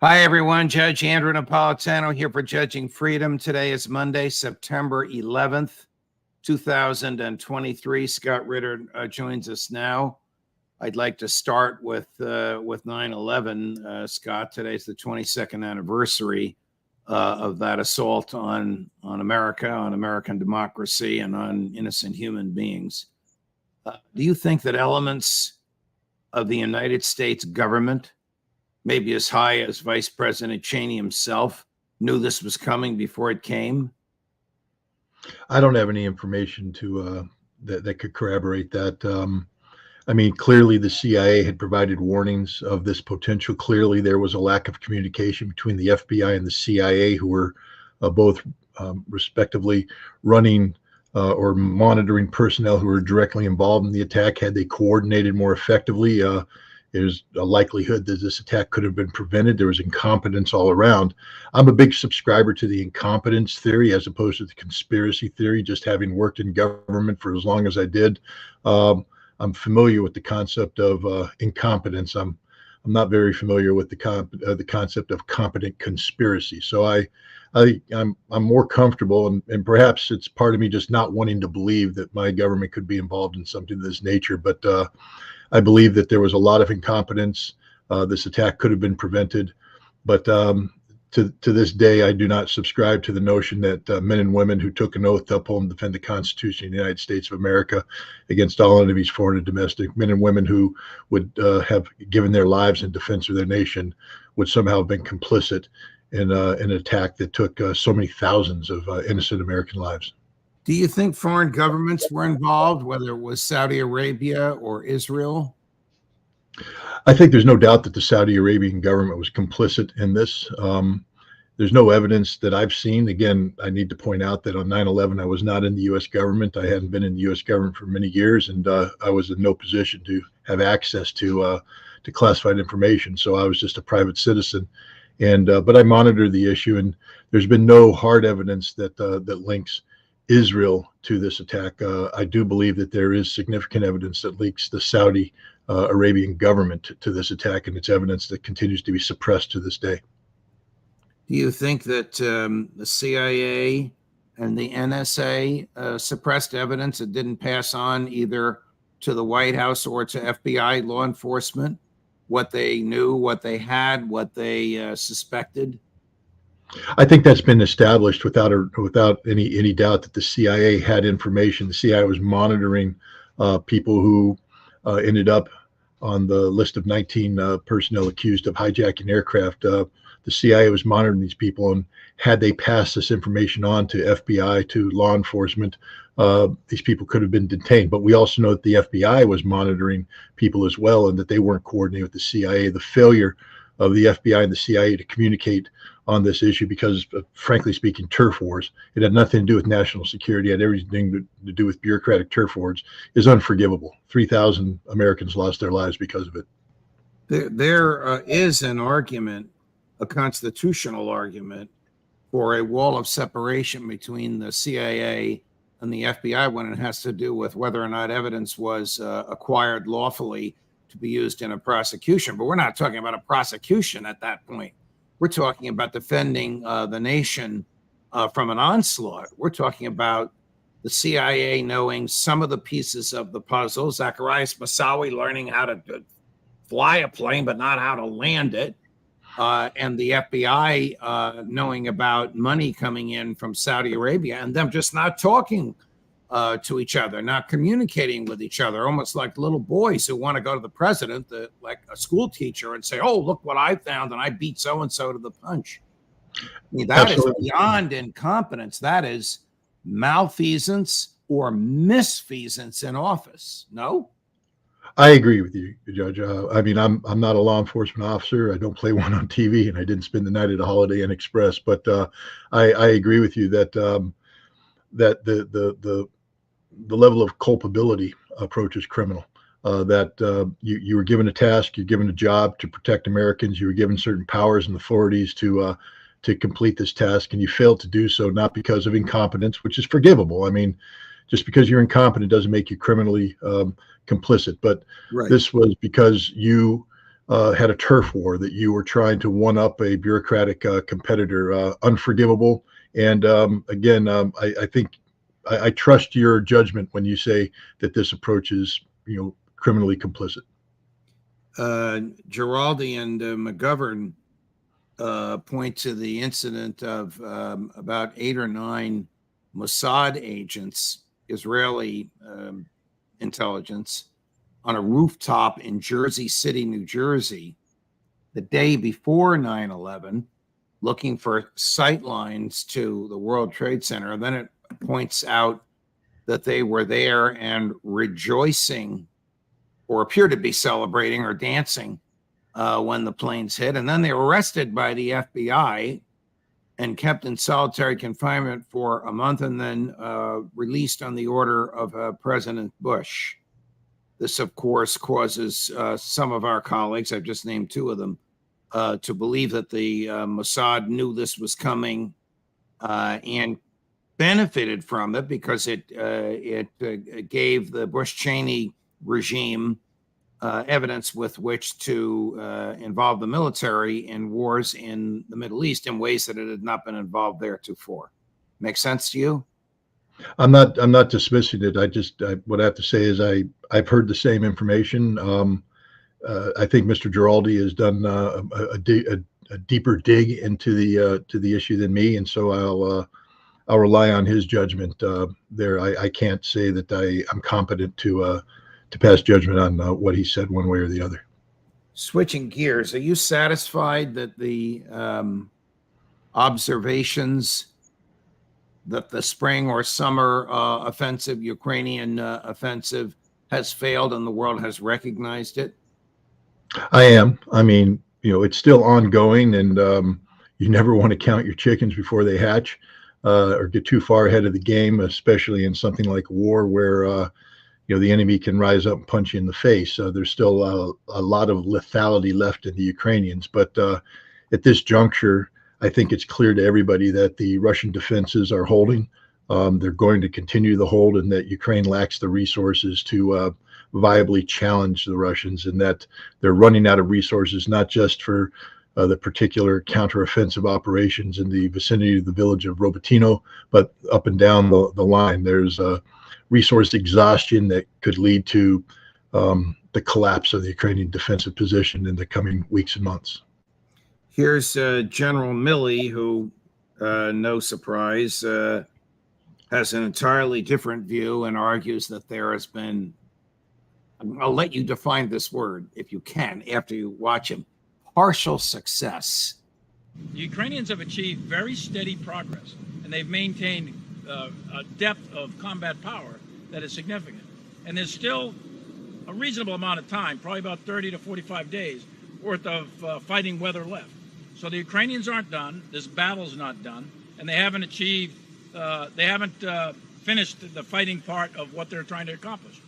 Hi, everyone. Judge Andrew Napolitano here for Judging Freedom. Today is Monday, September 11th, 2023. Scott Ritter joins us now. I'd like to start with 9/11. Scott, today's the 22nd anniversary of that assault on America, on American democracy, and on innocent human beings. Do you think that elements of the United States government, maybe as high as Vice President Cheney himself, knew this was coming before it came? I don't have any information to that could corroborate that. I mean, clearly the CIA had provided warnings of this potential. Clearly, there was a lack of communication between the FBI and the CIA, who were both respectively running or monitoring personnel who were directly involved in the attack. Had they coordinated more effectively, there's a likelihood that this attack could have been prevented. There was incompetence all around. I'm a big subscriber to the incompetence theory as opposed to the conspiracy theory, just having worked in government for as long as I did. I'm familiar with the concept of incompetence. I'm not very familiar with the concept of competent conspiracy. So I'm more comfortable, and perhaps it's part of me just not wanting to believe that my government could be involved in something of this nature. But I believe that there was a lot of incompetence. This attack could have been prevented, but to this day, I do not subscribe to the notion that men and women who took an oath to uphold and defend the Constitution of the United States of America against all enemies, foreign and domestic, men and women who would have given their lives in defense of their nation, would somehow have been complicit in an attack that took so many thousands of innocent American lives. Do you think foreign governments were involved, whether it was Saudi Arabia or Israel? I think there's no doubt that the Saudi Arabian government was complicit in this. There's no evidence that I've seen. Again, I need to point out that on 9/11, I was not in the U.S. government. I hadn't been in the U.S. government for many years, and I was in no position to have access to classified information. So I was just a private citizen, and but I monitored the issue, and there's been no hard evidence that that links Israel to this attack. I do believe that there is significant evidence that links the Saudi Arabian government to this attack, and it's evidence that continues to be suppressed to this day. Do you think that the CIA and the NSA suppressed evidence that didn't pass on either to the White House or to FBI law enforcement, what they knew, what they had, what they suspected? I think that's been established without any doubt that the CIA had information. The CIA was monitoring people who ended up on the list of 19 personnel accused of hijacking aircraft. The CIA was monitoring these people, and had they passed this information on to FBI, to law enforcement, these people could have been detained. But we also know that the FBI was monitoring people as well, and that they weren't coordinating with the CIA. The failure of the FBI and the CIA to communicate on this issue, because frankly speaking, turf wars, it had nothing to do with national security, it had everything to do with bureaucratic turf wars, is unforgivable. 3,000 Americans lost their lives because of it. There is an argument, a constitutional argument, for a wall of separation between the CIA and the FBI when it has to do with whether or not evidence was acquired lawfully to be used in a prosecution. But we're not talking about a prosecution at that point. We're talking about defending the nation from an onslaught. We're talking about the CIA knowing some of the pieces of the puzzle, Zacarias Moussaoui learning how to fly a plane but not how to land it, and the FBI knowing about money coming in from Saudi Arabia, and them just not talking to each other, not communicating with each other, almost like little boys who want to go to the president, like a school teacher, and say, "Oh, look what I found, and I beat so-and-so to the punch." I mean, that is beyond incompetence. That is malfeasance or misfeasance in office. No? I agree with you, Judge. I mean, I'm not a law enforcement officer. I don't play one on TV, and I didn't spend the night at a Holiday Inn Express. But I agree with you that that the level of culpability approach is criminal. That you were given a task, you're given a job to protect Americans, you were given certain powers and authorities to complete this task, and you failed to do so, not because of incompetence, which is forgivable. I mean, just because you're incompetent doesn't make you criminally complicit. But this was because you had a turf war, that you were trying to one up a bureaucratic competitor. Unforgivable. And again, I think I trust your judgment when you say that this approach is, criminally complicit. Giraldi and McGovern point to the incident of about 8 or 9 Mossad agents, Israeli intelligence, on a rooftop in Jersey City, New Jersey, the day before 9/11, looking for sight lines to the World Trade Center. And then it points out that they were there and rejoicing, or appeared to be celebrating or dancing, when the planes hit. And then they were arrested by the FBI and kept in solitary confinement for a month, and then released on the order of President Bush. This, of course, causes some of our colleagues, I've just named 2 of them, to believe that the Mossad knew this was coming and benefited from it, because it gave the Bush-Cheney regime evidence with which to involve the military in wars in the Middle East in ways that it had not been involved theretofore. Make sense to you? I'm not dismissing it. What I have to say is I've heard the same information. I think Mr. Giraldi has done a deeper dig into the issue than me, and so I'll rely on his judgment there. I can't say that I'm competent to pass judgment on what he said one way or the other. Switching gears, are you satisfied that the observations that the spring or summer offensive, Ukrainian offensive, has failed and the world has recognized it? I am. I mean, it's still ongoing, and you never want to count your chickens before they hatch, or get too far ahead of the game, especially in something like war where the enemy can rise up and punch you in the face. There's still a lot of lethality left in the Ukrainians. But at this juncture, I think it's clear to everybody that the Russian defenses are holding. They're going to continue to hold, and that Ukraine lacks the resources to viably challenge the Russians, and that they're running out of resources, not just for the particular counteroffensive operations in the vicinity of the village of Robotyno, but up and down the line. There's resource exhaustion that could lead to the collapse of the Ukrainian defensive position in the coming weeks and months. Here's General Milley, who, no surprise, has an entirely different view and argues that there has been, I'll let you define this word if you can after you watch him, partial success. The Ukrainians have achieved very steady progress, and they've maintained a depth of combat power that is significant. And there's still a reasonable amount of time, probably about 30 to 45 days worth of fighting weather left. So the Ukrainians aren't done, this battle's not done, and they haven't achieved, finished the fighting part of what they're trying to accomplish.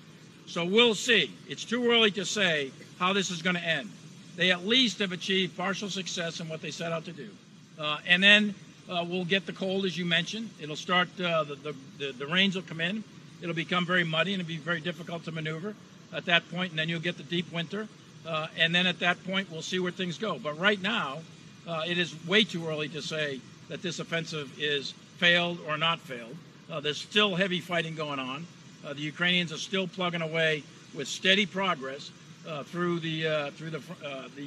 So we'll see. It's too early to say how this is going to end. They at least have achieved partial success in what they set out to do. And then we'll get the cold, as you mentioned. It'll start, the rains will come in. It'll become very muddy, and it'll be very difficult to maneuver at that point, and then you'll get the deep winter. And then at that point, we'll see where things go. But right now, it is way too early to say that this offensive is failed or not failed. There's still heavy fighting going on. The Ukrainians are still plugging away with steady progress through the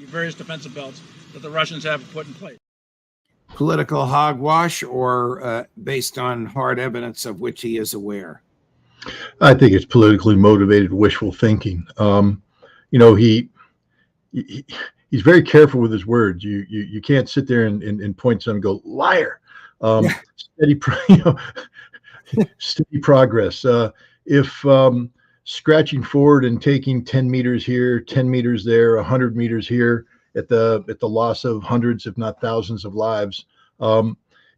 various defensive belts that the Russians have put in place. Political hogwash, or based on hard evidence of which he is aware? I think it's politically motivated wishful thinking. He's very careful with his words. You can't sit there and point to him and go, liar. Steady, steady progress. If scratching forward and taking 10 meters here, 10 meters there, 100 meters here, at the loss of hundreds, if not thousands, of lives.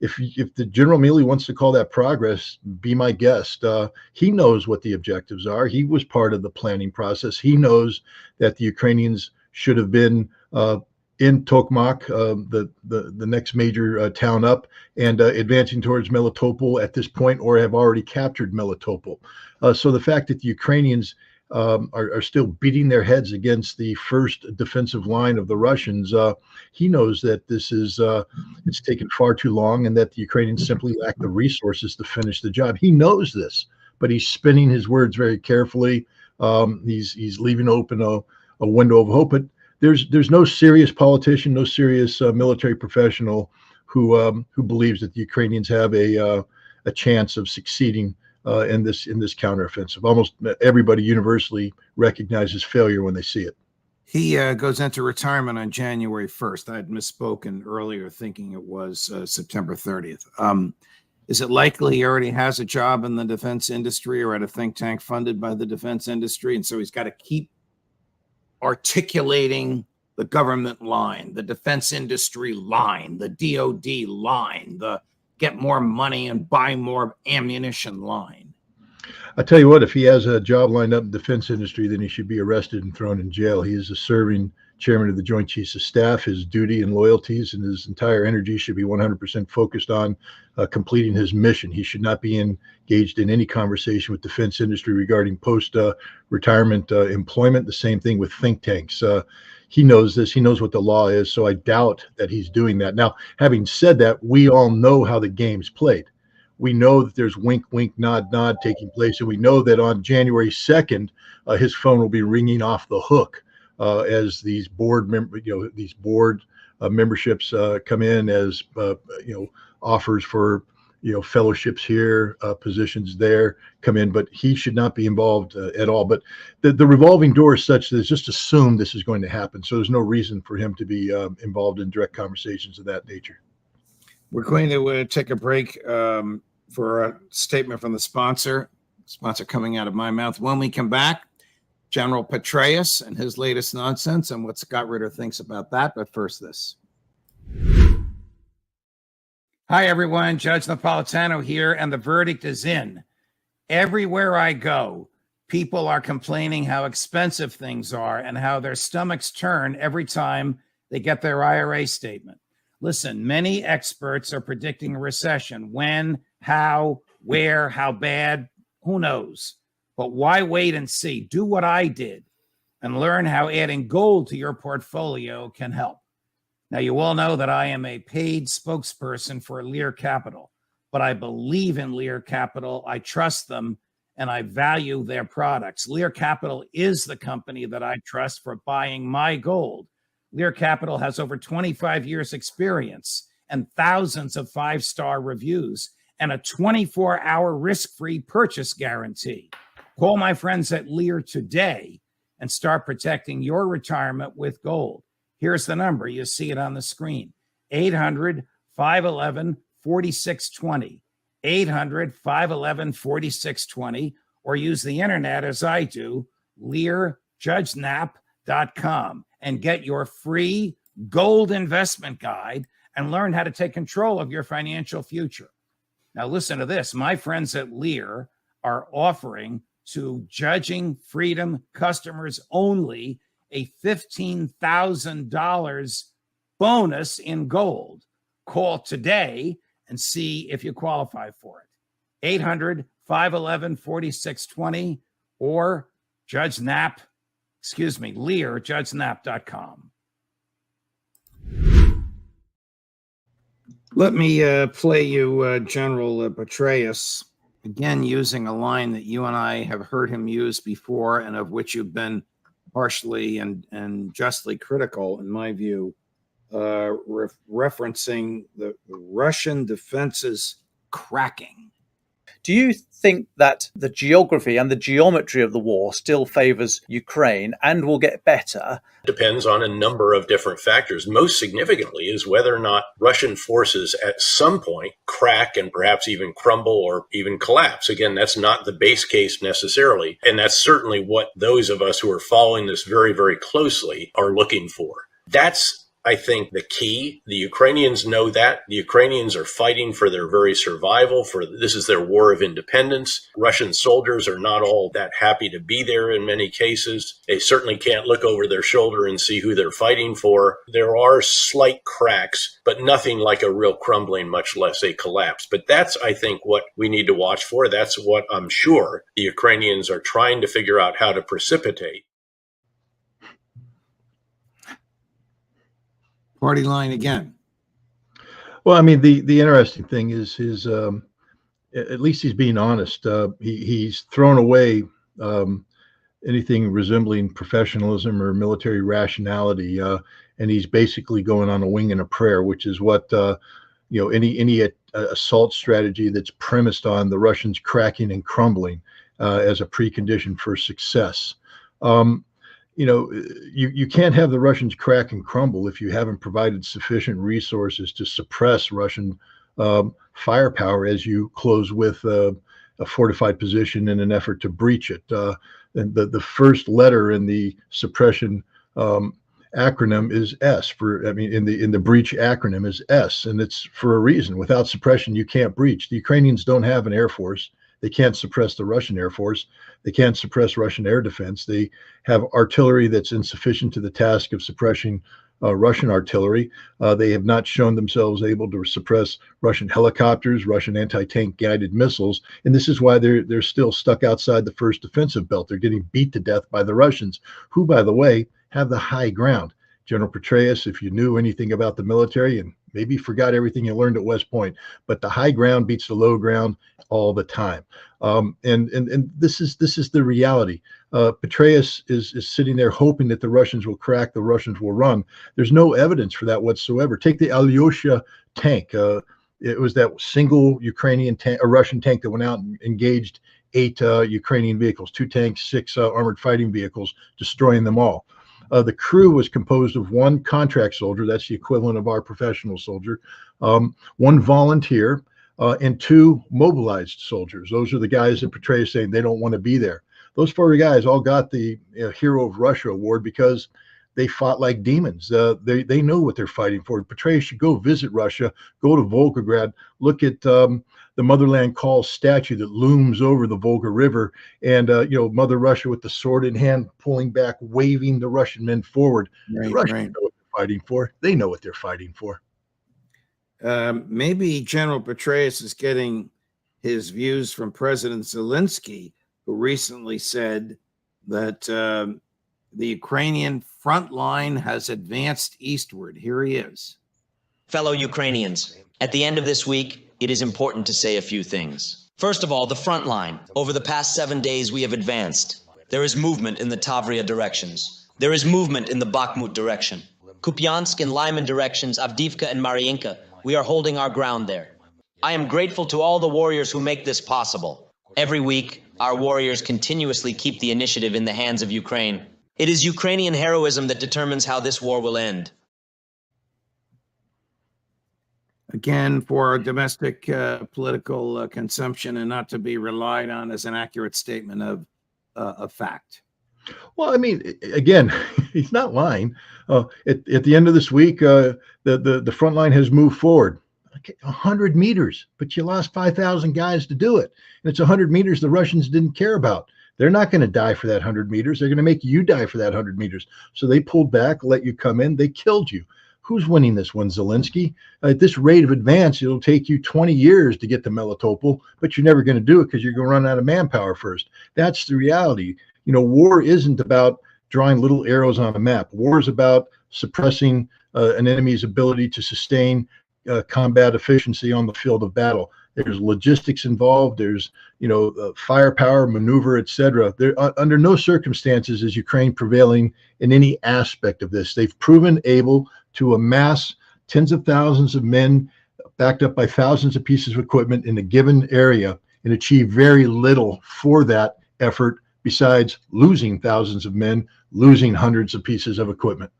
If the General Milley wants to call that progress, be my guest. He knows what the objectives are. He was part of the planning process. He knows that the Ukrainians should have been in Tokmak, the next major town up, and advancing towards Melitopol at this point, or have already captured Melitopol. So the fact that the Ukrainians are still beating their heads against the first defensive line of the Russians. He knows that this is it's taken far too long, and that the Ukrainians simply lack the resources to finish the job. He knows this, but he's spinning his words very carefully. He's leaving open a window of hope. But there's no serious politician, no serious military professional who believes that the Ukrainians have a chance of succeeding in this counteroffensive. Almost everybody universally recognizes failure when they see it. He goes into retirement on January 1st. I had misspoken earlier, thinking it was September 30th. Is it likely he already has a job in the defense industry or at a think tank funded by the defense industry? And so he's got to keep articulating the government line, the defense industry line, the DOD line, the get more money and buy more ammunition line. I tell you what, if he has a job lined up in the defense industry, then he should be arrested and thrown in jail. He is a serving chairman of the Joint Chiefs of Staff. His duty and loyalties and his entire energy should be 100% focused on completing his mission. He should not be engaged in any conversation with defense industry regarding post-retirement employment. The same thing with think tanks. He knows this. He knows what the law is. So I doubt that he's doing that. Now, having said that, we all know how the game's played. We know that there's wink, wink, nod, nod taking place. And we know that on January 2nd, his phone will be ringing off the hook as these board memberships come in as, offers for, fellowships here, positions there come in, but he should not be involved at all. But the revolving door is such that it's just assumed this is going to happen. So there's no reason for him to be involved in direct conversations of that nature. We're going to take a break for a statement from the sponsor coming out of my mouth. When we come back, General Petraeus and his latest nonsense and what Scott Ritter thinks about that. But first, this. Hi, everyone. Judge Napolitano here, and the verdict is in. Everywhere I go, people are complaining how expensive things are and how their stomachs turn every time they get their IRA statement. Listen, many experts are predicting a recession. When, how, where, how bad, who knows? But why wait and see? Do what I did and learn how adding gold to your portfolio can help. Now, you all know that I am a paid spokesperson for Lear Capital, but I believe in Lear Capital. I trust them, and I value their products. Lear Capital is the company that I trust for buying my gold. Lear Capital has over 25 years experience and thousands of five-star reviews and a 24-hour risk-free purchase guarantee. Call my friends at Lear today and start protecting your retirement with gold. Here's the number. You see it on the screen. 800-511-4620. 800-511-4620. Or use the internet as I do, LearJudgeNap.com, and get your free gold investment guide and learn how to take control of your financial future. Now listen to this. My friends at Lear are offering to Judging Freedom customers only a $15,000 bonus in gold. Call today and see if you qualify for it. 800-511-4620 or LearJudgeNap.com. Let me play you General Petraeus, again using a line that you and I have heard him use before and of which you've been harshly and justly critical, in my view, referencing the Russian defenses cracking. Do you think that the geography and the geometry of the war still favors Ukraine and will get better? Depends on a number of different factors. Most significantly is whether or not Russian forces at some point crack and perhaps even crumble or even collapse. Again, that's not the base case necessarily. And that's certainly what those of us who are following this very, very closely are looking for. That's I think, the key. The Ukrainians know that. The Ukrainians are fighting for their very survival. This is their war of independence. Russian soldiers are not all that happy to be there in many cases. They certainly can't look over their shoulder and see who they're fighting for. There are slight cracks, but nothing like a real crumbling, much less a collapse. But that's, I think, what we need to watch for. That's what I'm sure the Ukrainians are trying to figure out how to precipitate. Party line again. Well, I mean, the interesting thing is his, at least he's being honest. He's thrown away anything resembling professionalism or military rationality, and he's basically going on a wing and a prayer, which is what any assault strategy that's premised on the Russians cracking and crumbling as a precondition for success. You can't have the Russians crack and crumble if you haven't provided sufficient resources to suppress Russian firepower as you close with a fortified position in an effort to breach it. And the first letter in the suppression acronym is S. In the breach acronym is S, and it's for a reason. Without suppression, you can't breach. The Ukrainians don't have an air force. They can't suppress the Russian Air Force. They can't suppress Russian air defense. They have artillery that's insufficient to the task of suppressing Russian artillery. They have not shown themselves able to suppress Russian helicopters, Russian anti-tank guided missiles, and this is why they're still stuck outside the first defensive belt. They're getting beat to death by the Russians, who, by the way, have the high ground. General Petraeus, if you knew anything about the military, and maybe forgot everything you learned at West Point, but the high ground beats the low ground all the time. And this is the reality. Petraeus is sitting there hoping that the Russians will crack, the Russians will run. There's no evidence for that whatsoever. Take the Alyosha tank. It was that single Ukrainian tank, a Russian tank that went out and engaged 8 Ukrainian vehicles, 2 tanks, 6 armored fighting vehicles, destroying them all. The crew was composed of 1 contract soldier, that's the equivalent of our professional soldier, 1 volunteer, and 2 mobilized soldiers. Those are the guys that Petraeus saying they don't want to be there. Those 4 guys all got the Hero of Russia award because they fought like demons. They know what they're fighting for. Petraeus should go visit Russia, go to Volgograd, look at the Motherland Call statue that looms over the Volga River, and Mother Russia with the sword in hand, pulling back, waving the Russian men forward. The Russians know what they're fighting for. They know what they're fighting for. Maybe General Petraeus is getting his views from President Zelensky, who recently said that the Ukrainian front line has advanced eastward. Here he is. Fellow Ukrainians, at the end of this week, it is important to say a few things. First of all, the front line. Over the past 7 days, we have advanced. There is movement in the Tavria directions. There is movement in the Bakhmut direction. Kupiansk and Lyman directions, Avdiivka and Mariinka. We are holding our ground there. I am grateful to all the warriors who make this possible. Every week, our warriors continuously keep the initiative in the hands of Ukraine. It is Ukrainian heroism that determines how this war will end. Again, for our domestic political consumption and not to be relied on as an accurate statement of fact. Well, I mean, again, he's not lying. At the end of this week, the front line has moved forward 100 meters, but you lost 5,000 guys to do it. And it's 100 meters the Russians didn't care about. They're not going to die for that 100 meters. They're going to make you die for that 100 meters. So they pulled back, let you come in. They killed you. Who's winning this one, Zelensky? At this rate of advance, it'll take you 20 years to get to Melitopol, but you're never going to do it because you're going to run out of manpower first. That's the reality. War isn't about drawing little arrows on a map. War is about suppressing an enemy's ability to sustain combat efficiency on the field of battle. There's logistics involved. There's, firepower, maneuver, etc. Under no circumstances is Ukraine prevailing in any aspect of this. They've proven able to amass tens of thousands of men backed up by thousands of pieces of equipment in a given area and achieve very little for that effort besides losing thousands of men, losing hundreds of pieces of equipment.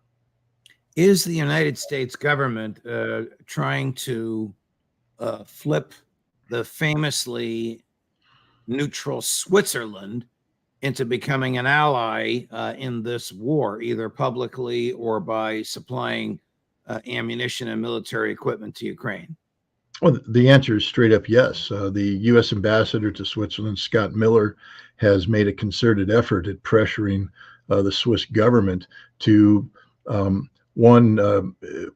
Is the United States government trying to flip the famously neutral Switzerland into becoming an ally in this war, either publicly or by supplying ammunition and military equipment to Ukraine? Well, the answer is straight up yes. The U.S. ambassador to Switzerland, Scott Miller, has made a concerted effort at pressuring the Swiss government to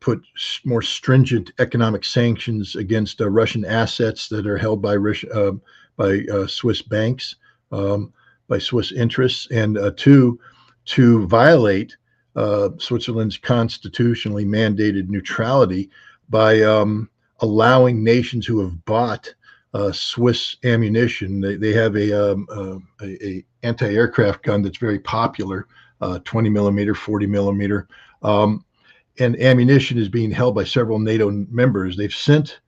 put more stringent economic sanctions against Russian assets that are held by Swiss banks, by Swiss interests, and two, to violate Switzerland's constitutionally mandated neutrality by allowing nations who have bought Swiss ammunition. They have a anti-aircraft gun that's very popular, 20 millimeter, 40 millimeter. And ammunition is being held by several NATO members. They've sent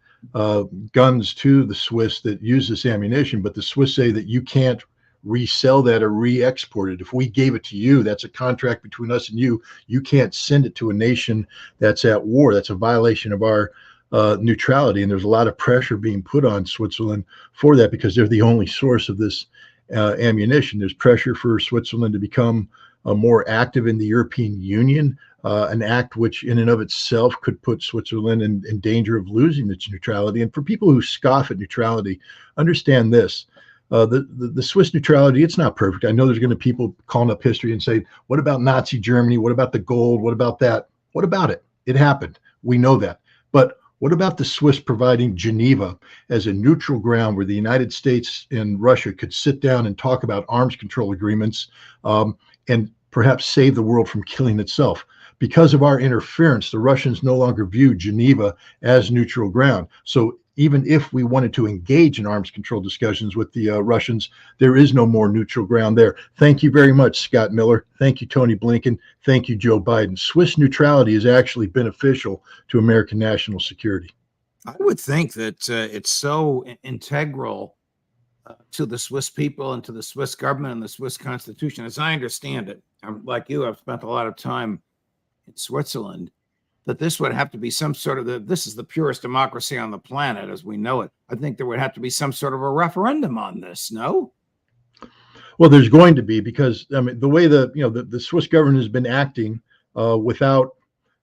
guns to the Swiss that use this ammunition, but the Swiss say that you can't resell that or re-export it. If we gave it to you, that's a contract between us and you. You can't send it to a nation that's at war. That's a violation of our neutrality. And there's a lot of pressure being put on Switzerland for that because they're the only source of this ammunition. There's pressure for Switzerland to become more active in the European Union, an act which in and of itself could put Switzerland in danger of losing its neutrality. And for people who scoff at neutrality, understand this. The Swiss neutrality, it's not perfect. I know there's going to be people calling up history and say, what about Nazi Germany? What about the gold? What about that? What about it? It happened. We know that. But what about the Swiss providing Geneva as a neutral ground where the United States and Russia could sit down and talk about arms control agreements and perhaps save the world from killing itself? Because of our interference, the Russians no longer view Geneva as neutral ground. So even if we wanted to engage in arms control discussions with the Russians, there is no more neutral ground there. Thank you very much, Scott Miller. Thank you, Tony Blinken. Thank you, Joe Biden. Swiss neutrality is actually beneficial to American national security. I would think that it's so integral to the Swiss people and to the Swiss government and the Swiss Constitution. As I understand it, like you, I've spent a lot of time in Switzerland, that this would have to be some sort of this is the purest democracy on the planet as we know it. I think there would have to be some sort of a referendum on this, no? Well, there's going to be, because I mean, the way the Swiss government has been acting without,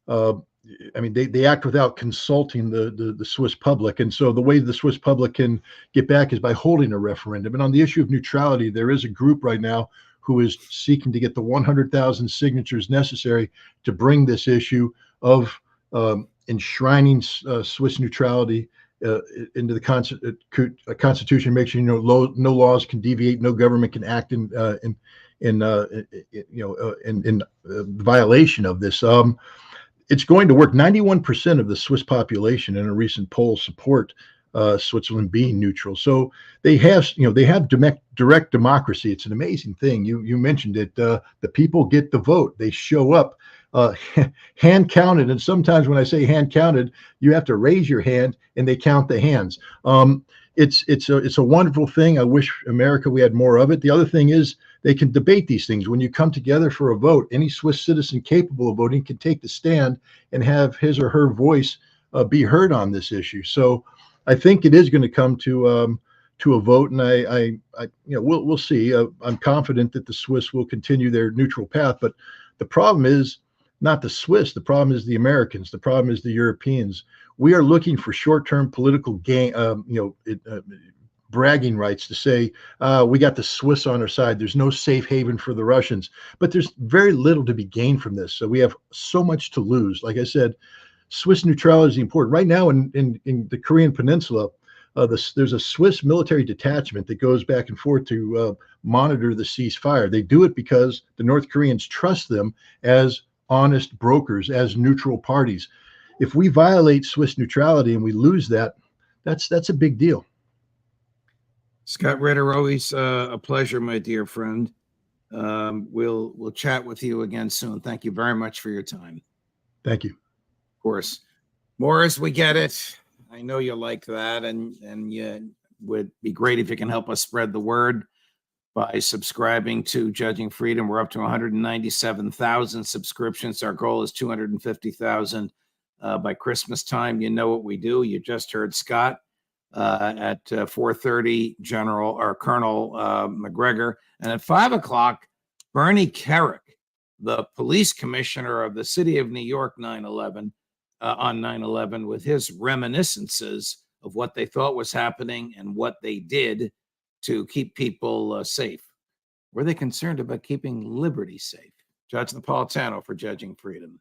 they act without consulting the Swiss public. And so the way the Swiss public can get back is by holding a referendum. And on the issue of neutrality, there is a group right now who is seeking to get the 100,000 signatures necessary to bring this issue of enshrining Swiss neutrality into the Constitution, make sure no laws can deviate, no government can act in violation of this. It's going to work. 91% of the Swiss population in a recent poll support Switzerland being neutral. So they have direct democracy. It's an amazing thing. You mentioned it. The people get the vote. They show up. Hand counted, and sometimes when I say hand counted, you have to raise your hand and they count the hands. It's a wonderful thing. I wish America we had more of it. The other thing is they can debate these things. When you come together for a vote, any Swiss citizen capable of voting can take the stand and have his or her voice be heard on this issue. So I think it is going to come to a vote, and we'll see. I'm confident that the Swiss will continue their neutral path, but the problem is not the Swiss. The problem is the Americans. The problem is the Europeans. We are looking for short-term political gain, bragging rights to say we got the Swiss on our side. There's no safe haven for the Russians, but there's very little to be gained from this. So we have so much to lose. Like I said, Swiss neutrality is important. Right now in the Korean Peninsula, there's a Swiss military detachment that goes back and forth to monitor the ceasefire. They do it because the North Koreans trust them as honest brokers, as neutral parties. If we violate Swiss neutrality and we lose that, that's a big deal. Scott Ritter, always a pleasure, my dear friend. We'll chat with you again soon. Thank you very much for your time. Thank you. Of course. More as we get it. I know you like that, and you would be great if you can help us spread the word by subscribing to Judging Freedom. We're up to 197,000 subscriptions. Our goal is 250,000 by Christmas time. You know what we do. You just heard Scott at 4:30, Colonel McGregor, and at 5 o'clock, Bernie Kerik, the police commissioner of the city of New York 9/11. on 9/11 with his reminiscences of what they thought was happening and what they did to keep people safe. Were they concerned about keeping liberty safe? Judge Napolitano for Judging Freedom.